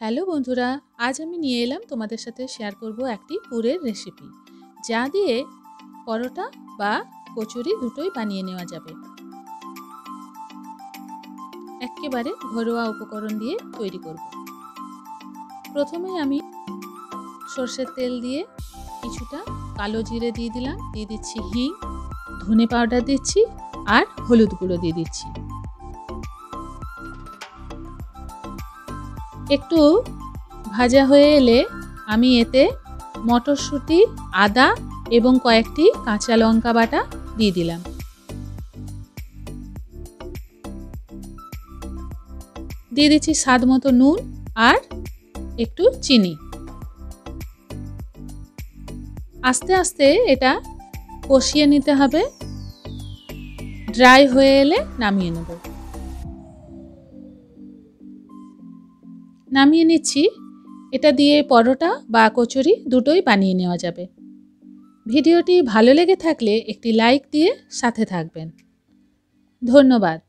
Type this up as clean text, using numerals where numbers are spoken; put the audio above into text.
Hello বন্ধুরা, আজ আমি নিয়ে এলাম তোমাদের সাথে শেয়ার করব একটি পুরের রেসিপি, যা দিয়ে পরোটা বা কচুরি দুটোই বানিয়ে নেওয়া যাবে। একেবারে ঘরোয়া উপকরণ দিয়ে তৈরি করব। প্রথমে আমি সর্ষের তেল দিয়ে কিছুটা কালো জিরে দিয়ে দিলাম, দিয়ে দিচ্ছি হিং, ধনে পাউডার দিচ্ছি আর হলুদ গুঁড়ো দিয়ে দিচ্ছি। একটু ভাজা হয়ে এলে আমি এতে মটরশুঁটি, আদা এবং কয়েকটি কাঁচা লঙ্কা বাটা দিয়ে দিলাম। দিয়ে দিচ্ছি স্বাদ মতো নুন আর একটু চিনি। আস্তে আস্তে এটা কষিয়ে নিতে হবে। ড্রাই হয়ে এলে নামিয়ে নেব। নামিয়ে নিচ্ছি। এটা দিয়ে পরোটা বা কচুরি দুটোই বানিয়ে নেওয়া যাবে। ভিডিওটি ভালো লেগে থাকলে একটি লাইক দিয়ে সাথে থাকবেন। ধন্যবাদ।